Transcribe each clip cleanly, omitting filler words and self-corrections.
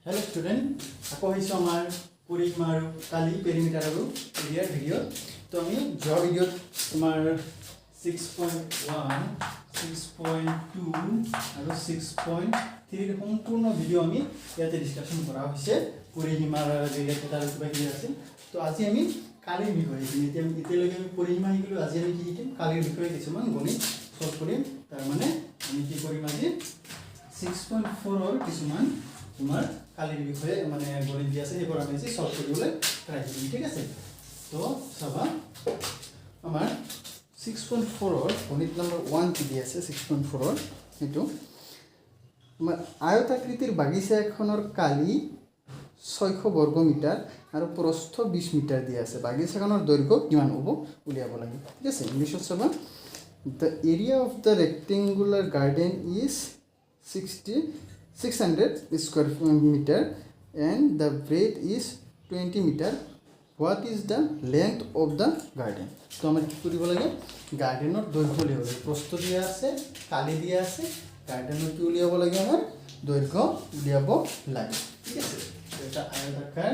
Hello student আকৌ আহিছো আমাৰ পৰিসীমা আৰু কালি পেৰিমিটাৰ আৰু এৰিয়াৰ ভিডিও তো আমি যোৱা ভিডিওত তোমাৰ 6.1 6.2 আৰু 6.3 সম্পূৰ্ণ ভিডিও আমি ইয়াতে ডিসকাশন কৰা হৈছে পৰিসীমাৰ ৰিলেটেড আৰু কিবা কি আছে তো আজি আমি কালিৰ বিষয়ে এতিয়ালৈকে আমি পৰিসীমা শিকিলো আজি আমি কি শিকিম কালিৰ বিষয়ে কিছুমান গণিত সলভ কৰিম তাৰ মানে আমি কি কৰিম আজি 6.4 और কিছুমান তোমাৰ কালিৰ বিষয়ে মানে গণিত দিয়া আছে এইবোৰ আমি আজি সলভ কৰিবলৈ ট্ৰাই কৰিম ঠিক আছে তো চাবা আমাৰ 6.4 और গণিত নম্বৰ 1 কি দিয়া আছে 6.4 और এটো তোমাৰ আয়তাকৃতিৰ বাগিচা এখনৰ কালি 600 বৰ্গ মিটাৰ আৰু প্ৰস্থ 20 মিটাৰ দিয়া আছে বাগিচাখনৰ দৈৰ্ঘ্য কিমান হ'ব উলিয়াব লাগে ঠিক আছে ইংলিশত চাবা the area of the rectangular garden is 600 square meter and the breadth is 20 meter. What is the length of the garden? So আমরা কি কৰিব লাগে গাৰ্ডেনৰ দৈৰ্ঘ্য উলিয়াব লাগে প্ৰস্থ দিয়া আছে কালি দিয়া আছে গাৰ্ডেনৰ কি উলিয়াব লাগে আমাৰ দৈৰ্ঘ্য উলিয়াব লাগে ঠিক আছে এটা আয়তাকাৰ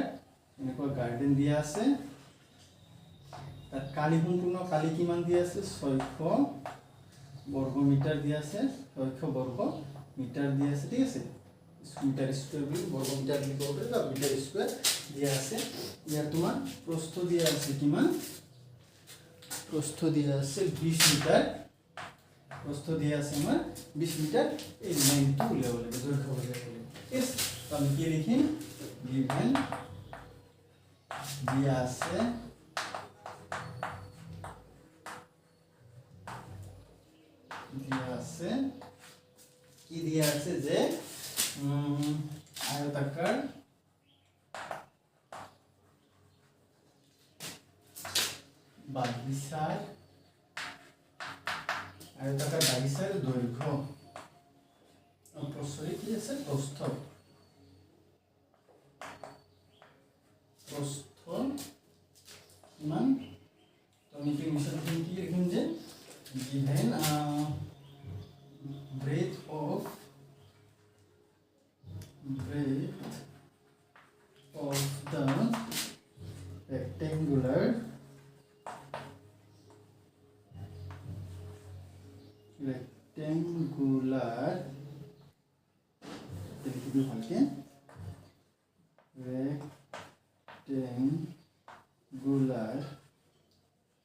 এনেকুৱা গাৰ্ডেন দিয়া আছে তাত কালি সম্পূৰ্ণ কালি কিমান দিয়া আছে 600 বর্গ মিটার দিয়া আছে 600 বর্গ মিটার দিয়া আছে ঠিক আছে মিটার স্কয়ার বি বর্গ মিটার লিখব হবে বা মিটার স্কয়ার দিয়া আছে ইয়ার তোমার প্রস্থ দিয়া আছে কিমান প্রস্থ দিয়া আছে 20 মিটার প্রস্থ দিয়া আছে আমার 20 মিটার এই লাইনটা উলিয়াব লাগে দৈর্ঘ্য উলিয়াব লাগে এস তো আমি কি লিখিম গিভেন দিয়া আছে দিয়া আছে কি দিয়া আছে যে আয়তাকার বাগিচার দৈর্ঘ্য প্রস্থ কি আছে প্রস্থ কিমান তো আমি কি মিশন কি লিখিম যে given breadth of the rectangular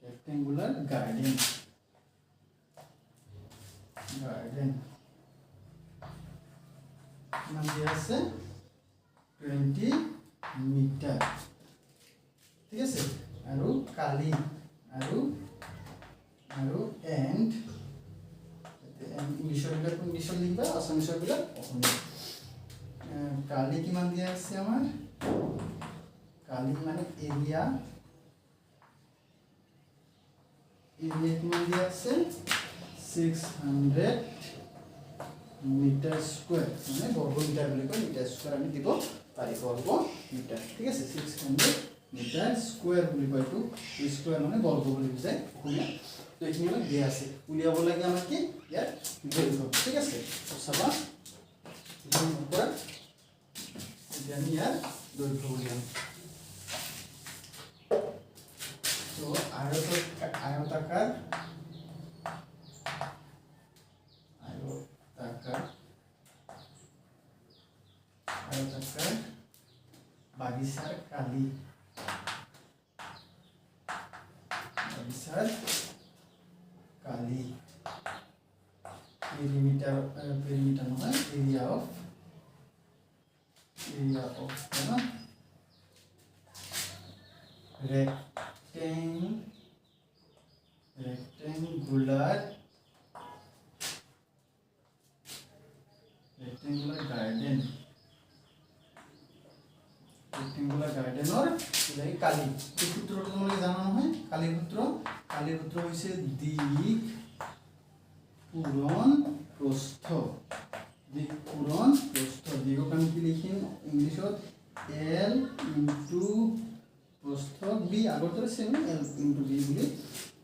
rectangular garden নাম দিয়া আছে 20 মিটার ঠিক আছে আৰু কালি আৰু এন্ড ইংলিশৰ বিলাক ইংলিশৰ লিখবা আসামিছৰ বিলাক অসমীয়া কালি কিমান দিয়া আছে আমাৰ কালি মানে এৰিয়া কিমান দিয়া আছে 600 মিটার স্কয়ার মানে বর্গ মিটার বলি কয় মিটার স্কয়ার আমি দিব পারি বর্গ মিটার ঠিক আছে 600 মিটার স্কয়ার বলি কয় তো স্কয়ার মানে বর্গ বলি বুঝায় কোনা তো এখানে মানে দিয়া আছে উলিয়াব লাগে আমাৰ কি ইয়াৰ দৈৰ্ঘ্য ঠিক আছে তো চাবা পৰা জানি ইয়াৰ দৈৰ্ঘ্য উলিয়াম তো আয়তাকার বাগিচার কালি পেরিমিটার নহয় area of rectangular garden or like কালি এই সূত্রটা তোমাকে জানা নহয় কালির সূত্র হইছে দিক পূরণ প্রস্থ দিগক আমি কি লিখিম ইংলিশত l ইনটু প্রস্থ b আগতরে সেম l ইনটু b বলি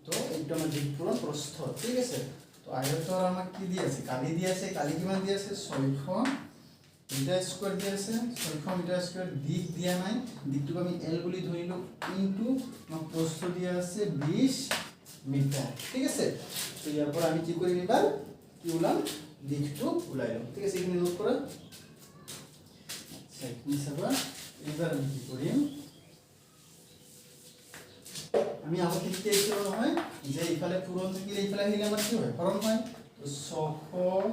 তো এটা আমার দিক পূরণ প্রস্থ ঠিক আছে তো আয়তর আমার কি দিয়েছে কালি দিয়েছে কালি কিমান দিয়েছে 600 মিটাৰ স্কোয়াৰ দিয়া আছে 600 মিটাৰ স্কোয়াৰ দিক দিয়া নাই দিকটোক আমি এল বুলি ধৰিলো ইনটু প্ৰস্থ দিয়া আছে 20 মিটাৰ ঠিক আছে তো ইয়াৰ পৰা আমি কি কৰিম এবাৰ কি ওলাম দিকটো ওলাই লম ঠিক আছে এখানে নোট কৰা আচ্ছা এখানে চাবা এবাৰ আমি কি কৰিম আমি আগতে কি দেখিলো নহয় যে ইফালে পূৰণ থাকিলে ইফালে আহিলে আমাৰ কি হয় হৰণ হয় তো 600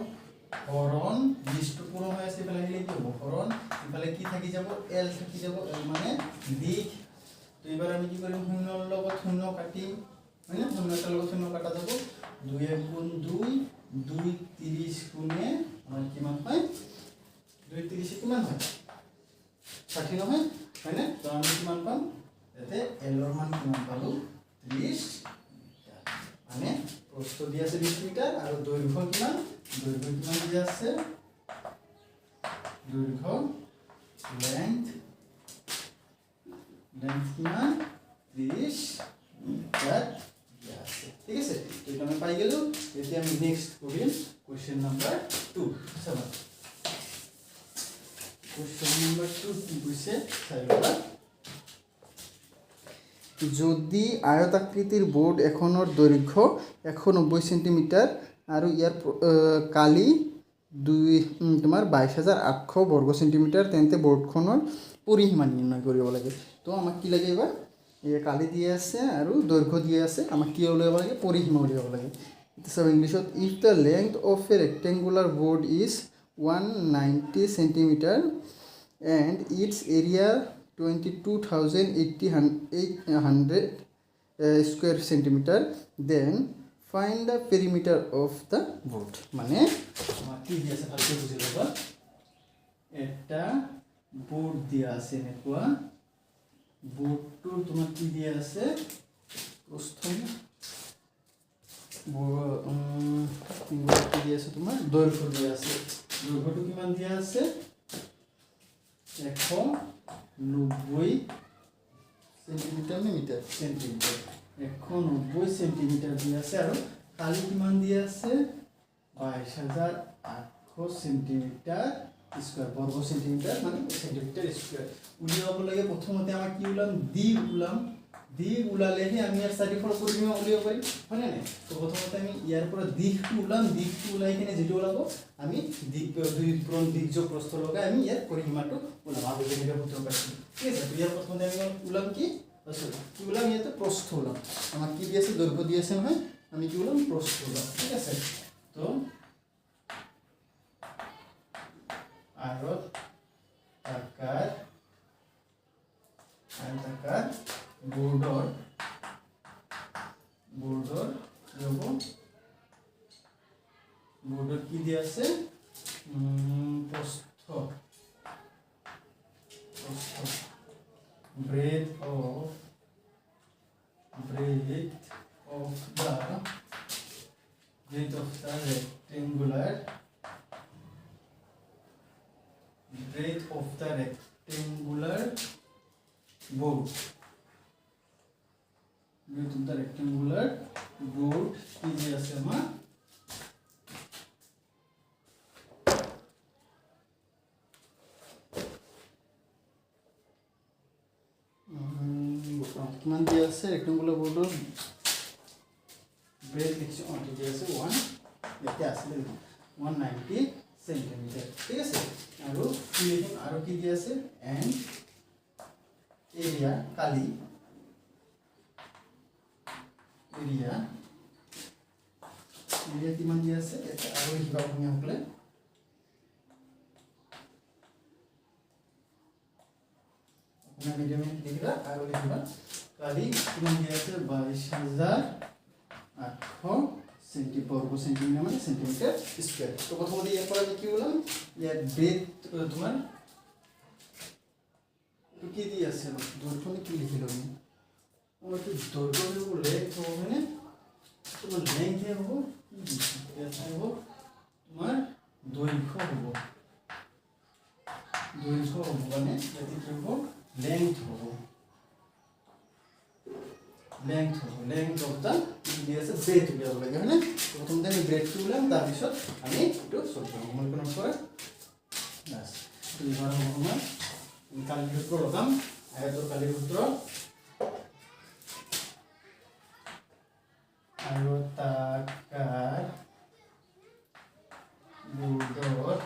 হরণ 20 টো পূরণ হয়ে আছে ইফালে আহিলে কি হবে হরণ ইফালে কি থাকি যাব এল থাকি যাব এল মানে দিক তো এবার আমি কি করিম শূন্যৰ লগত শূন্য কাটিম মানে শূন্যটাৰ লগত শূন্য কাটা যাব 2 1 গুণ 2 2 30 গুণে আমাৰ কিমান হয় 2 30 কিমান হয় 60 নহয় হয়নে তো আমি কিমান পাম এতে এল ৰ মান কিমান পালো 30 মানে প্রস্থ দিয়া আছে 20 মিটার আর দৈর্ঘ্য কিমান দিয়া আছে দৈর্ঘ্য লেন্থ কিমান 30 মিটার দিয়া আছে ঠিক আছে তো এটা আমি পাই গেল এতিয়া আমি নেক্সট করিম কোশ্চেন নাম্বার 2 চাবা কোশ্চেন নাম্বার 2 কি কইছে চাইবা যদি আয়তাকৃতির বোর্ড এখনৰ দৈৰ্ঘ্য 190 সেন্টিমিটাৰ আৰু ইয়াৰ কালি তোমাৰ 22800 বৰ্গ সেন্টিমিটাৰ তেন্তে বোৰ্ডখনৰ পৰিসীমা নিৰ্ণয় কৰিব লাগে তো আমাক কি লাগে এবাৰ এই কালি দিয়ে আছে আৰু দৈৰ্ঘ্য দিয়ে আছে আমাক কি উলিয়াব লাগে পৰিসীমা উলিয়াব লাগে সব ইংলিশত if the length of a rectangular board is 190 centimetre and its area 22,800 square centimeter then find the perimeter of the board মানে আমার কি দিয়া আছে ভালকৈ বুজি লবা এটা বোর্ড দিয়া আছে নেকুৱা বোৰ্ডটোৰ তোমাৰ কি দিয়া আছে প্ৰস্থম বোৰ্ড কি দিয়া আছে তোমাৰ দৈৰ্ঘ্য দিয়া আছে দৈৰ্ঘ্যটো কিমান দিয়া আছে 190 সেন্টিমিটাৰ না মিটাৰ সেন্টিমিটাৰ 190 সেন্টিমিটাৰ দিয়া আছে আৰু কালি কিমান দিয়া আছে 22800 সেন্টিমিটাৰ স্কয়াৰ বৰ্গ সেন্টিমিটাৰ মানে সেন্টিমিটাৰ স্কয়াৰ উলিয়াব লাগে প্ৰথমতে আমাৰ কি উলাম দিক উলালেহে আমি ইয়াৰ চাৰিফৰ পৰিসীমা উলিয়াব পাৰিম হয়নে নাই তো প্ৰথমতে আমি ইয়াৰ পৰা দিকটো উলাই কিনে যেটো ওলাব আমি দিক দুই পূৰণ দিক যোগ প্ৰস্থ লগাই আমি ইয়াৰ পৰিসীমাটো ওলাম আগতে যেটা সূত্ৰ পাইছো ঠিক আছে তো ইয়াৰ প্ৰথমতে আমি উলাম কি কি উলাম ইয়াতে প্ৰস্থ উলাম আমাক কি দি আছে দৈৰ্ঘ্য দি আছে নহয় আমি কি উলাম প্ৰস্থ উলাম ঠিক আছে তো আয়তাকাৰ বোৰ্ডৰ কি দিয়া আছে প্ৰস্থ breadth of the rectangular board কি দিয়া আছে আমাৰ কিমান দিয়া আছে ৰেক্টেংগুলাৰ বোৰ্ডৰ ব্ৰেড লিখছো ঠিক আছে 1 এটা আছে 190 সেন্টিমিটাৰ ঠিক আছে আৰু কি লিখিম আৰু কি দিয়া আছে এন্ড এৰিয়া কালি এৰিয়া কিমান দিয়া আছে এটা আৰু লিখিবা আপুনি সকলে না মিডিয়ামে লিখিবা আৰু লিখিবা কালি কিমান দিয়া আছে 22800 বর্গ সেন্টিমিটার মানে সেন্টিমিটার স্কয়ার তো প্রথমে ইয়ার পরে আমি কি বললাম ইয়ার ব্রেথ তোমার তো কি দিয়ে আছে দৈর্ঘ্য কি লিখিলো আমি আমার তো দৈর্ঘ্য বলে তো মানে তোমার লেন্থ হবে এটা হবে তোমার দৈর্ঘ্য হবে মানে এটি কি হবে লেন্থ হবে লেন্থ অফ দা দিয়ে আছে ব্রেথ উলিয়াব লাগে হয়নে প্ৰথমতে আমি ব্ৰেথটো উলিয়াম তাৰপিছত আমি এইটো সলভ কৰিম মন কৰা বাস তো এবার আমরা কালির সূত্র লগাম আয়তর কালির সূত্র আয়তাকার বোর্ডর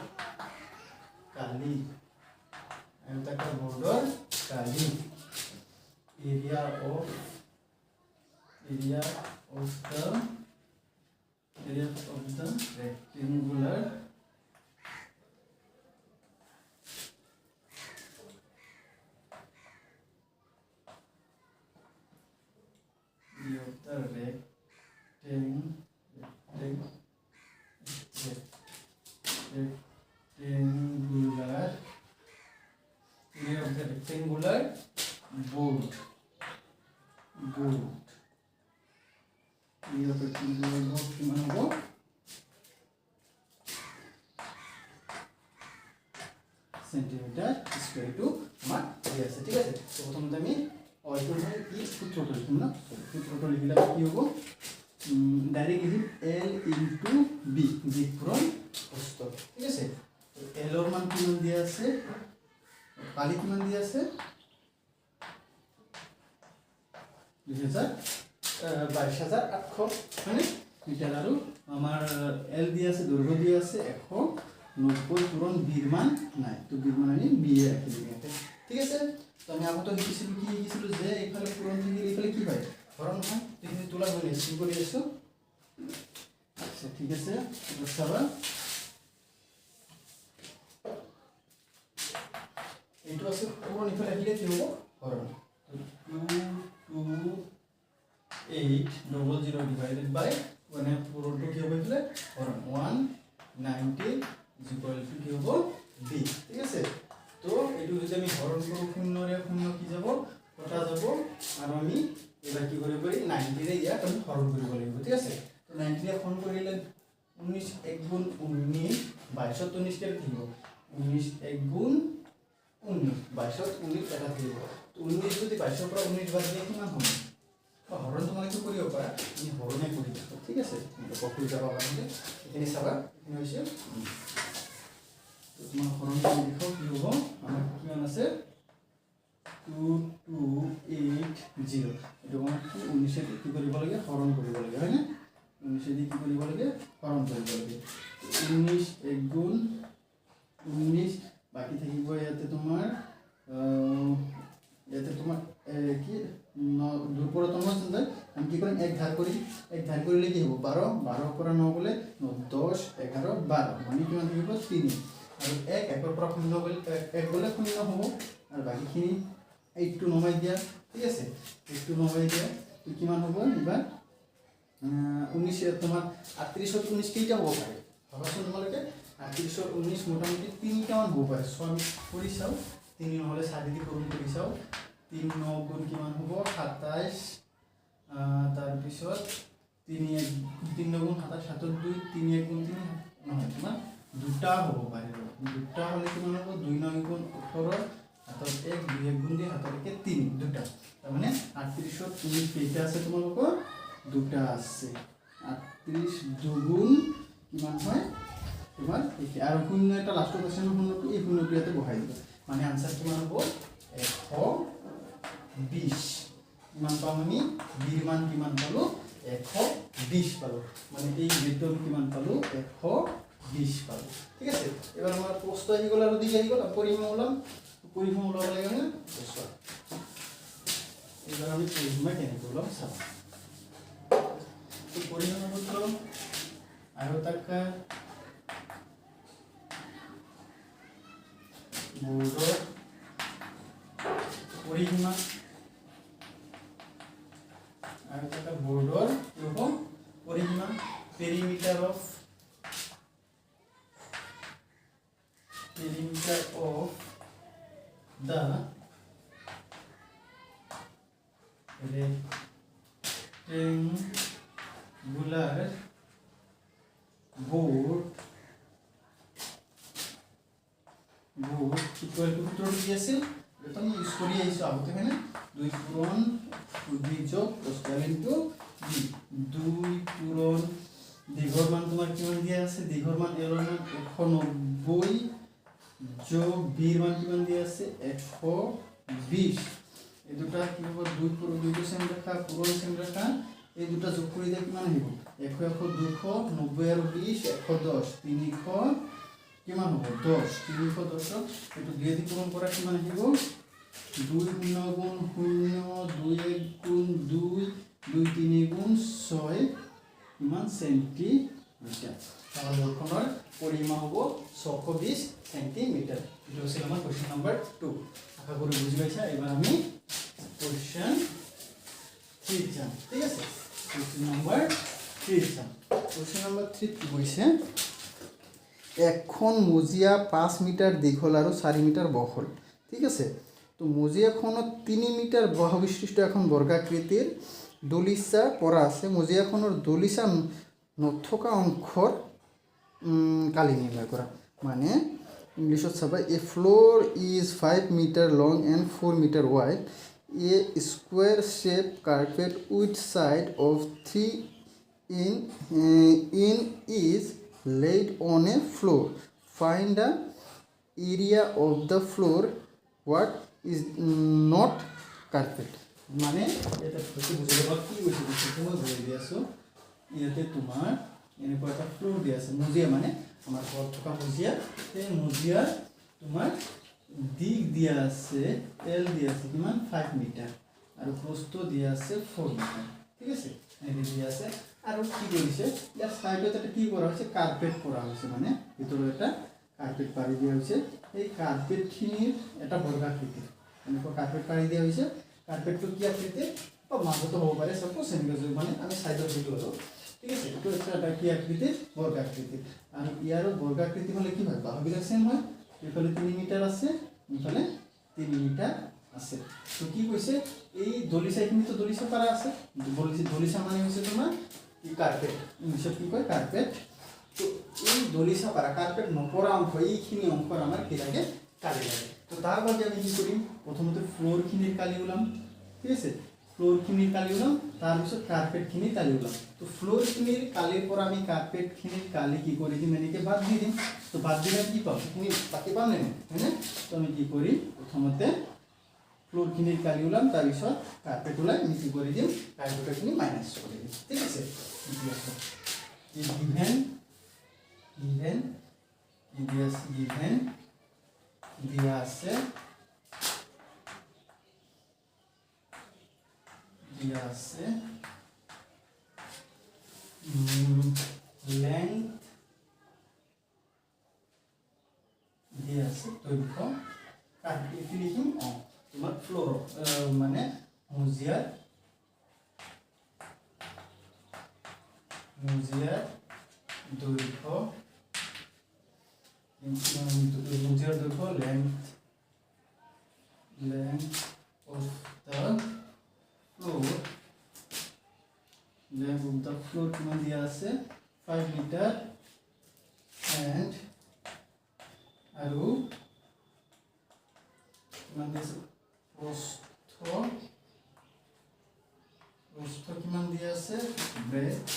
কালি আয়তাকার বোর্ডর কালি area of the rectangular rectangular board কিমান হ'ব সেন্টিমিটার স্কয়ার টু আমার দিয়ে আছে ঠিক আছে তো প্রথমে আমি অয়তন হয় কি সূত্রটা লিখুন না সূত্রটা লিখলে কি হবে ডাইরেক্ট লিখি L ইনটু B বিক্রম প্রস্থ ঠিক আছে তো L এর মান কিমান দিয়া আছে কালি কিমান দিয়া আছে 22,800 মানে মিটার আর আমার L দিয়া আছে দৈর্ঘ্য দিয়া আছে 190 পূরণ B এর মান নাই তো B এর মান আমি B এ রাখি দিই ঠিক আছে তো আমি আপাতত লিখেছিল কি লিখেছিল যে এখানে পূরণ থেকে এখানে কি হয় হরণ হয় তুমি তোলা বলে শুরু করে এসো আচ্ছা ঠিক আছে সবাই এইটো আছে পূরণ এখানে লিখলে কি হবে হরণ 22800 divided by মানে পুরোটা কি হবে এখানে হরণ 190 is equal to কি হবে b ঠিক আছে তো এটু যদি আমি হরণ করব 0 রে 0 কি যাব কটা যাব আর আমি এবার কি করে করি 90 রে ইয়া আমি হরণ করব লাগিব ঠিক আছে তো 90 রে হরণ করিলে 19 1 গুণ 19 2219 কে দিব 19 1 গুণ 19 2219 এটা দিব তো 19 যদি 22 এর পর 19 বাদ দিয়ে কি মান হবে হরণ তোমাকে কি করিও পারা আমি হরণে করি ঠিক আছে কখন যাব আমাদের এখানে সবা এখানে হইছে তো তোমার হরণ করে দেখো কি হবে আমার কি মান আছে 2280 এটা মানে কি 19 এর কি করিব লাগে হরণ করিব লাগে হয় না 19 এর কি করিব লাগে হরণ করিব লাগে 19 1 গুণ 19 বাকি থাকিব ইয়াতে তোমার কি দুপুরতম যায় আমি কি করি এক ধার করিলে কি হবো 12 পর 9 বলে 10 11 12 মানে কিমান থাকিব 3 আর এক একৰ পৰা 0 বলে এক বলে 0 হবো আর বাকিখিনি 8 টু নমাই দিয়া ঠিক আছে 8 টু নমাই দিয়া তো কিমান হবো এবার 19 তোমার 38 19 কেইটা হবো পারে ভাবাচোন তোমালোকে 38 19 মোটামুটি 3 কেমন হবো পারে সো আমি কৰি চাও 3 নহলে 4 দি পূৰণ কৰি চাও 3 9 গুণ কিমান হ'ব 27 তাৰ পিছত 3 গুণ 27 7 2 3 1 গুণ 3 নহয় তোমাৰ দুটা হ'ব পাৰে দুটা হলে কিমান হ'ব 2 9 গুণ 18 হাতত 1 2 1 গুণ দি হাতলৈকে 3 দুটা তাৰ মানে 38 তুমি কেইটা আছে তোমালোকৰ দুটা আছে 38 দুগুণ কিমান হয় তোমাৰ আৰু শূন্য এটা লাষ্টত আছে ন শূন্যটো এই শূন্যটো ইয়াতে বহাই দিবা মানে আনসার কিমান হ'ব 120 কিমান পাম আমি বিৰ মান কিমান পালো 120 পালো মানে এই বিটো কিমান পালো 120 পালো ঠিক আছে এবার আমার প্রশ্ন আহি গল আর দিকে আহি গল পরিমাণ ওলাব লাগে না প্রশ্ন এবার আমি পরিমাণ কেন করলাম সব তো পরিমাণ হলো আয়তাকার বোর্ডর পরিসীমা আয়তাকার বোর্ডর এরকম পরিসীমা perimeter of the rectangular board equal to সূত্র কি আছে এটা আমি ইউজ করি আইছো আগতে এখানে 2 পূরণ 2 যোগ স্কয়ার ইনটু b 2 পূরণ দীর্ঘর মান তোমার কিমান দিয়া আছে দীর্ঘর মান এর মান 190 যোগ বিৰ মান কিমান দিয়া আছে 120 এই দুটা কি হ'ব দুইটো সেম ৰেখা পূৰণ সেম ৰেখা এই দুটা যোগ কৰি দিলে কিমান আহিব 100 100 290 আৰু 20 110 300 কিমান হ'ব 10 310 এটো দিয়ে দি পূৰণ কৰা কিমান আহিব 2 0 গুণ 0 2 1 গুণ 2 2 3 গুণ 6 কিমান সেন্টিমিটার আমাৰ বলখনৰ পৰিমাণ হ'ব 620 সেন্টিমিটাৰ এটো আছিল আমাৰ কোশ্চেন নাম্বাৰ 2 আশা কৰি বুঝি পাইছা এবাৰ আমি কোশ্চেন 3 যাম ঠিক আছে কোশ্চেন নাম্বার 3 যাম কোশ্চেন নাম্বার 3 কি কৈছে এখন মজিয়া 5 মিটার দীঘল আৰু 4 মিটাৰ বহল ঠিক আছে তো মজিয়াখনত 3 মিটাৰ বহবিশিষ্ট এখন বৰ্গাকৃতিৰ দলিচা পৰা আছে মজিয়াখনৰ দলিচা নথকা অংশৰ কালি নিৰ্ণয় কৰা মানে ইংলিশত চাবা a floor is 5 metre long and 4 metre wide a square shape carpet with side of 3 in is laid on a floor find the area of the floor what is not carpet মানে এটা কিছু বুঝে লবা কি বুঝে তোমার বলে দিয়াছো ইয়াতে তোমার এনেকুৱা এটা ফ্লোর দিয়া আছে মজিয়া মানে আমার ঘর থকা মজিয়া এই মজিয়া তোমার দিক দিয়া আছে এল দিয়া আছে কিমান 5 মিটার আর প্রস্থ দিয়া আছে 4 মিটার ঠিক আছে এই দিয়া আছে আর কি কৰিছে ইয়াৰ সাইডত এটা কি কৰা হৈছে কাৰ্পেট কৰা হৈছে মানে ভিতৰত এটা কাৰ্পেট পাৰি দিয়া হৈছে এই কাৰ্পেট খিনিৰ এটা বৰ্গাকৃতি এনেকুৱা কাৰ্পেট পাৰি দিয়া হৈছে কাৰ্পেটটো কি আকৃতি বা মাজতো হ'ব পাৰে সপোজ এনেকৈ মানে আমি সাইডত দিলো আৰু ঠিক আছে এটো একটা কি আকৃতি বৰ্গাকৃতি আৰ ইয়াৰ বর্গাকৃতি হলে কি হয় বাহুবিলাক সেম হয় এফালে 3 মিটার আছে এফালে 3 মিটার আছে তো কি কৈছে এই দলিচাখিনি তো দলিচা পাৰা আছে দলিচা মানে হৈছে তোমাৰ কি কাৰ্পেট ইংলিশত কি কয় কাৰ্পেট তো এই দলিচা পাৰা কাৰ্পেট নপৰা অংশ এইখিনি অংশৰ আমাৰ কি লাগে কালি লাগে তো তাৰ বাবে আমি কি কৰিম প্ৰথমতে ফ্লোৰ খিনিৰ কালি উলাম ঠিক আছে ফ্লোৰ খিনিৰ কালি উলাম তাৰ পিছত কাৰ্পেট খিনিৰ কালি উলাম তো ফ্লোৰ খিনিৰ কালিৰ পৰা আমি কাৰ্পেট খিনিৰ কালি কি কৰি দিম এনেকে বাদ দি দিম তো বাদ দিলে কি পাম খিনি বাকি পাম নে হয়নে তো আমি কি করি প্ৰথমতে ফ্লোৰ খিনিৰ কালি উলাম তাৰ পিছত কাৰ্পেট উলাই আমি কি কৰি দিম কাৰ্পেট খিনি মাইনাস কৰি দিম ঠিক আছে given দিয়া আছে length দিয়া আছে দৈর্ঘ্য কার্পেট কি লিখিম তোমার ফ্লোর মানে মজিয়ার দৈর্ঘ্য length of the floor কিমান দিয়া আছে 5 মিটার and আৰু কিমান দিয়া আছে প্ৰস্থ কিমান দিয়া আছে breadth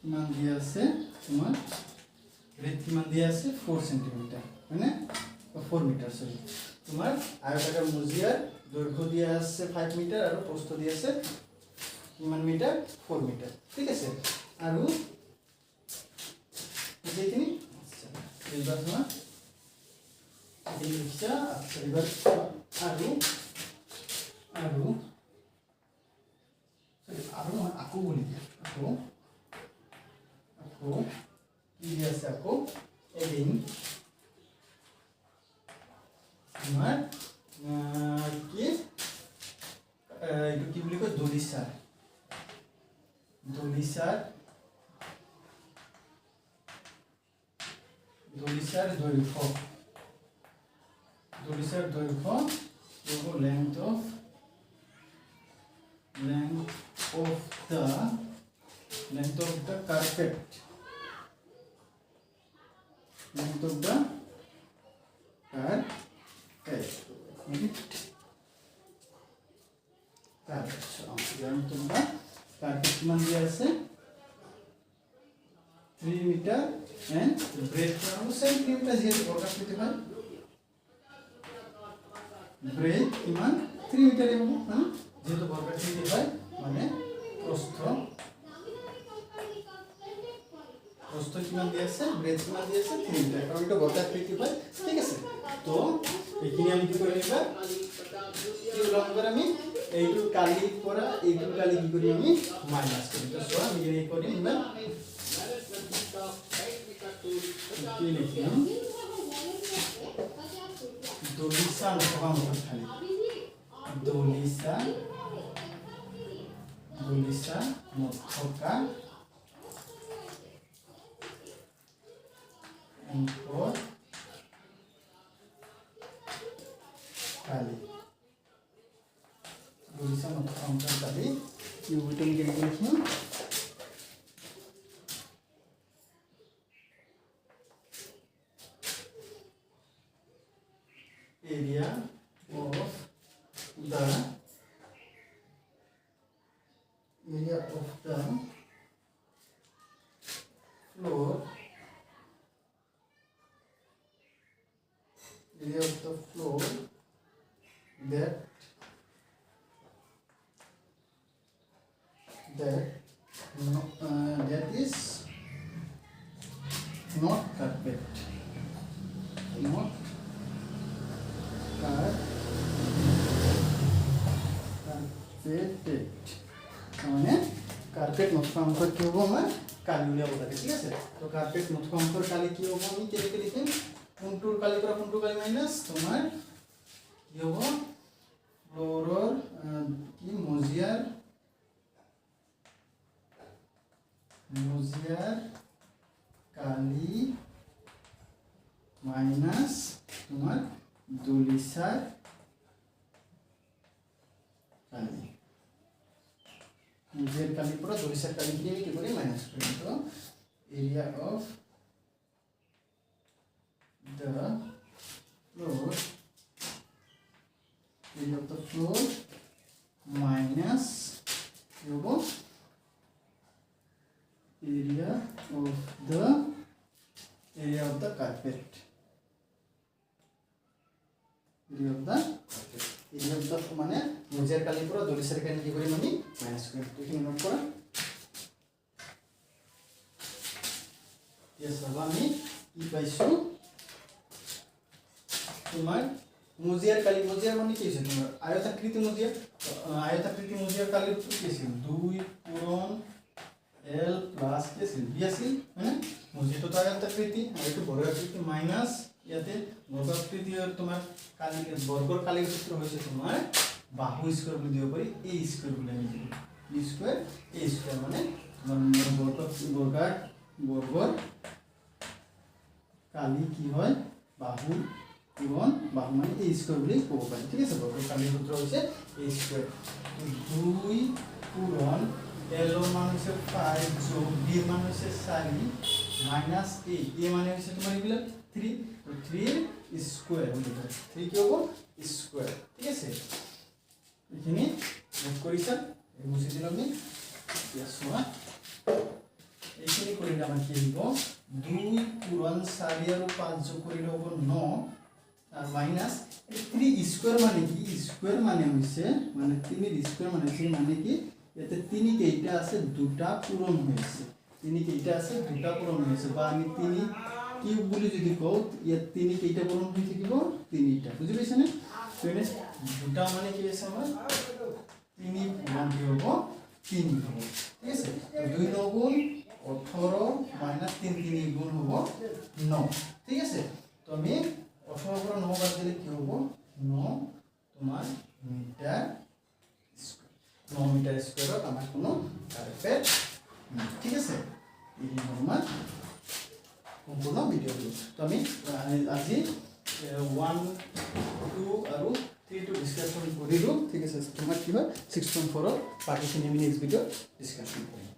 কিমান দিয়া আছে তোমাৰ breadth কিমান দিয়া আছে 4 সেন্টিমিটার মানে 4 মিটার সরি তোমার আয়তাকার মজিয়ার দৈর্ঘ্য দিয়া আছে 5 মিটার আর প্রস্থ দিয়া আছে কিমান মিটার 4 মিটার ঠিক আছে আৰু এইখিনি আচ্ছা এইবাৰ তোমাৰ এই লিখছা আচ্ছা এবাৰ আৰু আকো বলি আকো কি দিয়া আছে আকো এদিন তোমাৰ কি এইটো কি বুলি কয় দলিচাৰ দৈৰ্ঘ্য length of the carpet carpet কিমান দিয়া আছে and breadth same 3 মিটার যেহেতু বর্গাকৃতি হয় breadth কিমান 3 মিটার হবে মানে যেহেতু বর্গাকৃতি হয় মানে প্রস্থ কিমান দিয়া আছে ব্রেথ কিমান দিয়া আছে 3 মিটার কারণ এটা বর্গাকৃতি হয় ঠিক আছে তো এখানে আমি কি করে নিবা কি উল্লেখ করে আমি এইটু কালি পড়া এইটু কালি কি করি আমি মাইনাস করি তো সো আমি এই করি নিবা কি লিখলাম দলিসা নথকা খালি দলিসা নথকা অঙ্কর কালি দলিসা নথকা অঙ্কর কালি ইউবিটন কে লিখলাম area of the floor that is not carpet মানে কার্পেট নথকা অঙ্কর কি হবো আমার কালি উলিয়া বলতে ঠিক আছে তো কার্পেট নথকা অঙ্কর কালি কি হবো আমি কে লিখে লিখি পুন্টুর কালি করা পুন্টুর কালি মাইনাস তোমার কি হবো ফ্লোরর কি মজিয়ার কালি মাইনাস তোমার দলিসার কালি মুজিয়ার কালি পুরো দলিসার কালি দিয়ে কি করে মাইনাস করি তো area of the floor minus area of the carpet মানে মুজিয়ার কালি পুরো দলিসার কালি কি করে আমি মাইনাস করি তো কি নোট করা yes আমি কি পাইছো তোমার মুজিয়ার কালি মুজিয়ার মানে কি আছে তোমার আয়তাকৃতি মুজিয়ার কালির কি আছে 2 পূরণ l প্লাস কি আছে b আছে মানে মুজিয়া তো আয়তাকৃতি আর একটু বর্গাকৃতি মাইনাস ইয়াতে বর্গাকৃতি আর তোমার কালি বর্গর কালির সূত্র হইছে তোমার বাহু স্কয়ার বলে দিও পারি a স্কয়ার বলে আমি দিব b স্কয়ার a স্কয়ার মানে তোমার বর্গর কালি কি হয় বাহু এবং বাহু মানে a স্কয়ার বলে কব পারি ঠিক আছে বর্গর কালির সূত্র হইছে a স্কয়ার তো 2 পূরণ l মান হইছে 5 যোগ b মান হইছে 4 মাইনাস a মানে হইছে তোমার এগুলা 3 তো 3 স্কয়ার হলো 3 কি হবে স্কয়ার ঠিক আছে এখানে নোট করিছেন এই মুছে দিলাম আমি ইয়াসোয়া এখানে করিলে আমরা কি লিখব 2 পূরণ 4 আর 5 যোগ করিলে হবে 9 আর মাইনাস 3 স্কয়ার মানে কি স্কয়ার মানে হইছে মানে 3 এর স্কয়ার মানে হইছে মানে কি এতে 3 কে এইটা আছে দুটা পূরণ হয়েছে 3 কে এইটা আছে দুটা পূরণ হয়েছে বা আমি 3 কিউব বলি যদি কও এর 3 কে এইটা পূরণ হই থাকিব 3টা বুঝি পাইছেন তো এটা দুটা মানে কি হইছে আমার 3 পূরণ কি হবো 3 হবো ঠিক আছে তো 2 9 গুণ 18 মাইনাস 3 3 গুণ হবো 9 ঠিক আছে তো আমি 18 পুরো 9 বাদ দিলে কি হবো 9 তোমার মিটার স্কয়ার 9 মিটার স্কয়ার আমার কোনো কার্পেট ঠিক আছে এই আমার সম্পূর্ণ ভিডিও তো আমি আজি 1 2 আৰু 3 টু ডিসকাশন কৰিলো ঠিক আছে তোমাৰ কি হয় 6.4 ৰ বাকিখিনি আমি নেক্সট ভিডিও ডিসকাশন কৰিম